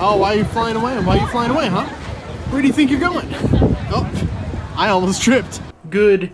Oh, why are you flying away? Why are you flying away, huh? Where do you think you're going? Oh, I almost tripped. Good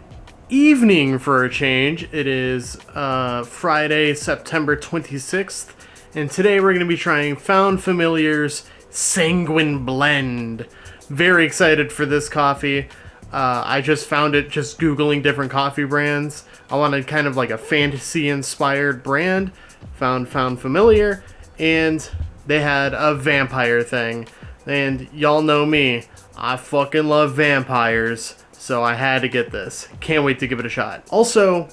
evening for a change. It is Friday, September 26th, and today we're going to be trying Found Familiar's Sanguine Blend. Very excited for this coffee. I just found it just Googling different coffee brands. I wanted kind of like a fantasy-inspired brand. Found Familiar, and they had a vampire thing. And y'all know me, I fucking love vampires, so I had to get this. Can't wait to give it a shot. Also,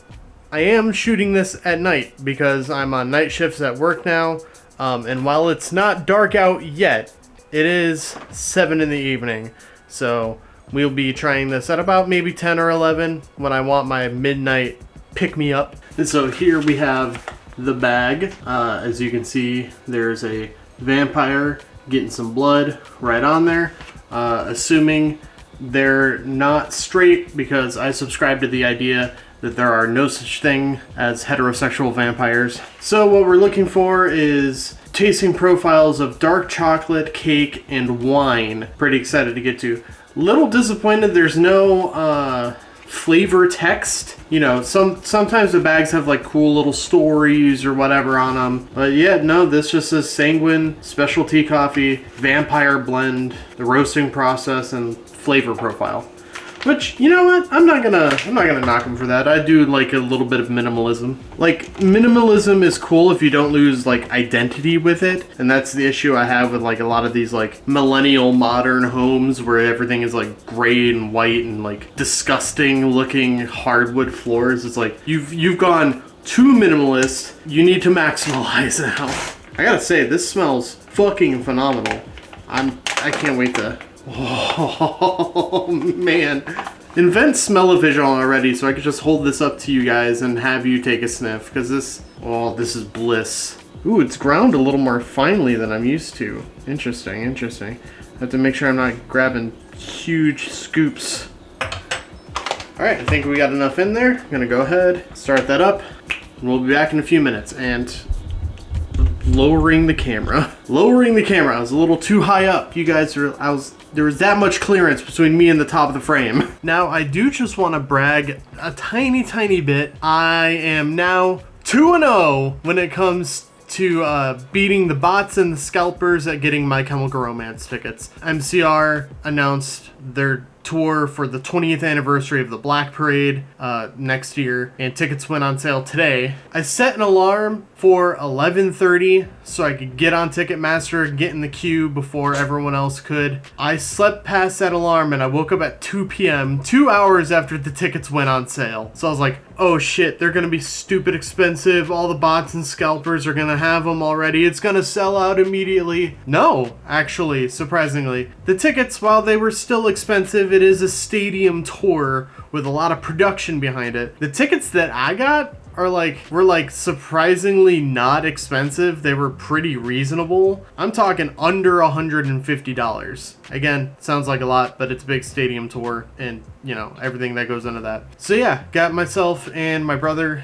I am shooting this at night because I'm on night shifts at work now. And while it's not dark out yet, it is 7 in the evening. So we'll be trying this at about maybe 10 or 11 when I want my midnight pick-me-up. And so here we have the bag. As you can see, there's a vampire getting some blood right on there. Assuming they're not straight, because I subscribe to the idea that there are no such thing as heterosexual vampires. So what we're looking for is tasting profiles of dark chocolate, cake, and wine. Pretty excited to get to. Little disappointed there's no flavor text. You know, sometimes the bags have like cool little stories or whatever on them. But yeah, no, this just says Sanguine Specialty Coffee, Vampire Blend, the roasting process, and flavor profile. Which, you know what? I'm not gonna knock them for that. I do like a little bit of minimalism. Like, minimalism is cool if you don't lose like identity with it, and that's the issue I have with like a lot of these like millennial modern homes where everything is like gray and white and like disgusting looking hardwood floors. It's like you've gone too minimalist. You need to maximalize now. I gotta say, this smells fucking phenomenal. I can't wait to. Oh man, invent smell-o-vision already so I could just hold this up to you guys and have you take a sniff, because this is bliss. Ooh, it's ground a little more finely than I'm used to. Interesting. I have to make sure I'm not grabbing huge scoops. Alright, I think we got enough in there. I'm gonna go ahead, start that up, and we'll be back in a few minutes. And lowering the camera. I was a little too high up. You guys there was that much clearance between me and the top of the frame. Now, I do just want to brag a tiny bit. I am now 2-0 when it comes to beating the bots and the scalpers at getting My Chemical Romance tickets. MCR announced their tour for the 20th anniversary of the Black Parade next year, and tickets went on sale today. I set an alarm for 11:30 so I could get on Ticketmaster, get in the queue before everyone else could. I slept past that alarm and I woke up at 2 p.m., 2 hours after the tickets went on sale. So I was like, oh shit, they're gonna be stupid expensive. All the bots and scalpers are gonna have them already. It's gonna sell out immediately. No, actually, surprisingly. The tickets, while they were still expensive, it is a stadium tour with a lot of production behind it. The tickets that I got were surprisingly not expensive. They were pretty reasonable. I'm talking under $150. Again, sounds like a lot, but it's a big stadium tour and, you know, everything that goes into that. So yeah, got myself and my brother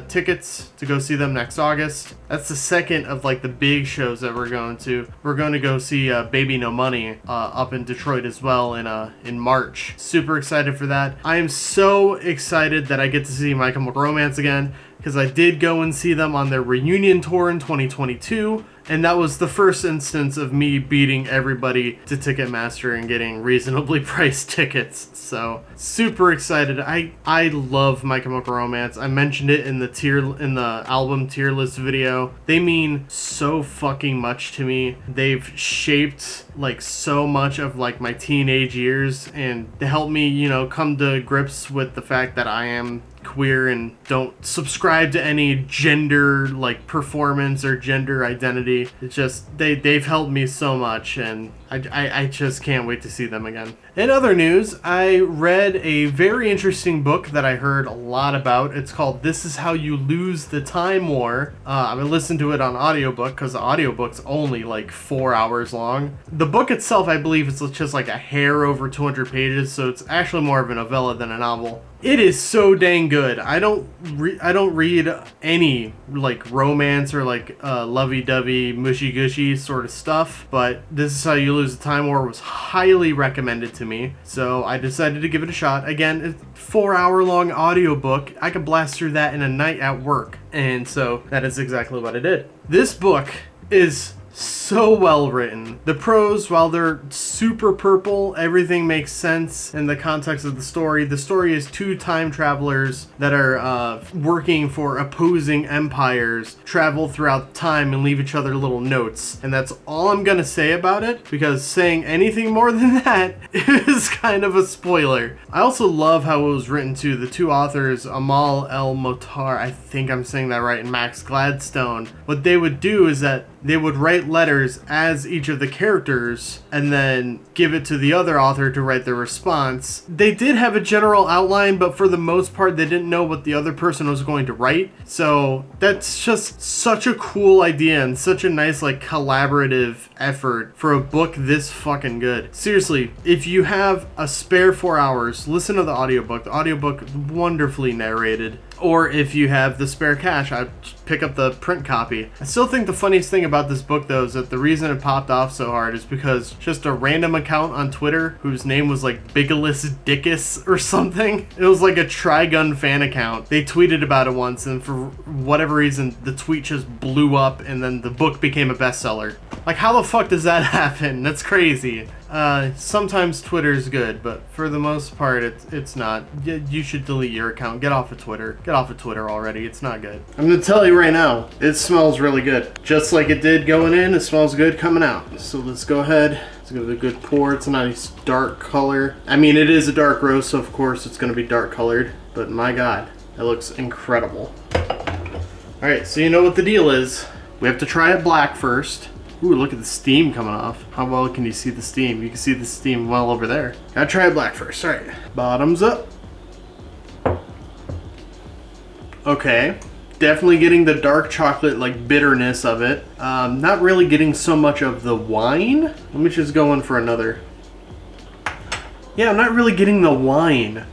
tickets to go see them next August. That's the second of like the big shows that we're going to. We're going to go see Baby No Money up in Detroit as well in March. Super excited for that. I am so excited that I get to see My Chemical Romance again, because I did go and see them on their reunion tour in 2022. And that was the first instance of me beating everybody to Ticketmaster and getting reasonably priced tickets. So super excited. I love My Chemical Romance. I mentioned it in the album tier list video. They mean so fucking much to me. They've shaped like so much of like my teenage years, and they helped me, you know, come to grips with the fact that I am queer and don't subscribe to any gender like performance or gender identity. It's just they've helped me so much, and I just can't wait to see them again. In other news, I read a very interesting book that I heard a lot about. It's called This Is How You Lose the Time War. I listened to it on audiobook because the audiobook's only like 4 hours long. The book itself, I believe, is just like a hair over 200 pages, so it's actually more of a novella than a novel. It is so dang good. I don't read any like romance or like lovey-dovey, mushy-gushy sort of stuff, but This Is How You Lose the Time War was highly recommended to me, so I decided to give it a shot. Again, it's a 4-hour-long audiobook. I could blast through that in a night at work, and so that is exactly what I did. This book is so well written. The prose, while they're super purple, everything makes sense in the context of the story. The story is two time travelers that are working for opposing empires, travel throughout time and leave each other little notes. And that's all I'm gonna say about it, because saying anything more than that is kind of a spoiler. I also love how it was written too. The two authors, Amal El-Motar, I think I'm saying that right, and Max Gladstone, what they would do is that they would write letters as each of the characters and then give it to the other author to write their response. They did have a general outline, but for the most part, they didn't know what the other person was going to write. So that's just such a cool idea and such a nice like collaborative effort for a book this fucking good. Seriously, if you have a spare 4 hours, listen to the audiobook. The audiobook wonderfully narrated. Or if you have the spare cash, I'd pick up the print copy. I still think the funniest thing about this book, though, is that the reason it popped off so hard is because just a random account on Twitter whose name was like Bigalus Dickus or something. It was like a Trigun fan account. They tweeted about it once, and for whatever reason, the tweet just blew up, and then the book became a bestseller. Like, how the fuck does that happen? That's crazy. Sometimes Twitter's good, but for the most part, it's not. You should delete your account. Get off of Twitter. Get off of Twitter already. It's not good. I'm gonna tell you right now, it smells really good. Just like it did going in, it smells good coming out. So let's go ahead. Let's give it a good pour. It's a nice dark color. I mean, it is a dark roast, so of course it's gonna be dark colored, but my God, it looks incredible. All right, so you know what the deal is. We have to try it black first. Ooh, look at the steam coming off. How well can you see the steam? You can see the steam well over there. Gotta try it black first. All right, bottoms up. Okay, definitely getting the dark chocolate like bitterness of it. Not really getting so much of the wine. Let me just go in for another. Yeah, I'm not really getting the wine.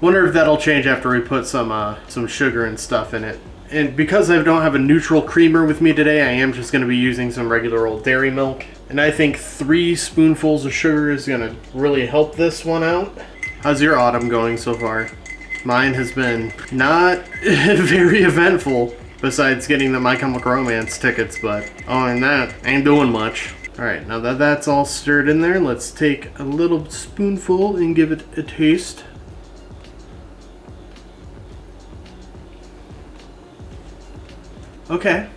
Wonder if that'll change after we put some sugar and stuff in it. And because I don't have a neutral creamer with me today, I am just going to be using some regular old dairy milk. And I think 3 spoonfuls of sugar is going to really help this one out. How's your autumn going so far? Mine has been not very eventful, besides getting the My Chemical Romance tickets, but other than that, I ain't doing much. Alright, now that that's all stirred in there, let's take a little spoonful and give it a taste. Okay.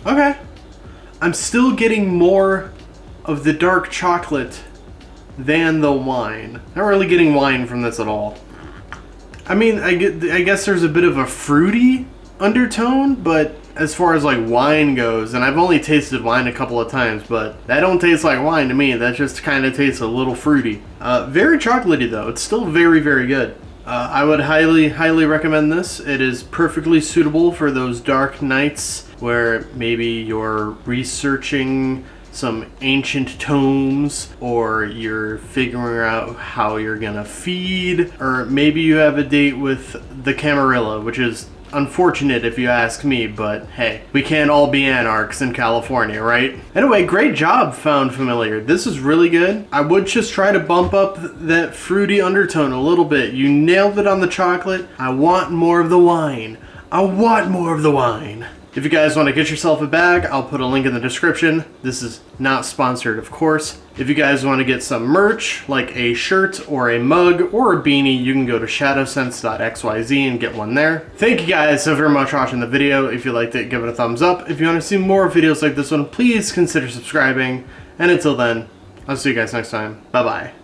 I'm still getting more of the dark chocolate than the wine. Not really getting wine from this at all. I mean, I guess there's a bit of a fruity undertone, but as far as like wine goes, and I've only tasted wine a couple of times, but that don't taste like wine to me. That just kind of tastes a little fruity. Very chocolatey though. It's still very, very good. I would highly recommend this. It is perfectly suitable for those dark nights where maybe you're researching some ancient tomes, or you're figuring out how you're gonna feed, or maybe you have a date with the Camarilla, which is unfortunate if you ask me, but hey, we can't all be anarchs in California, right? Anyway, great job, Found Familiar. This is really good. I would just try to bump up that fruity undertone a little bit. You nailed it on the chocolate. I want more of the wine. I want more of the wine. If you guys want to get yourself a bag, I'll put a link in the description. This is not sponsored, of course. If you guys want to get some merch, like a shirt or a mug or a beanie, you can go to shadowsense.xyz and get one there. Thank you guys so very much for watching the video. If you liked it, give it a thumbs up. If you want to see more videos like this one, please consider subscribing. And until then, I'll see you guys next time. Bye-bye.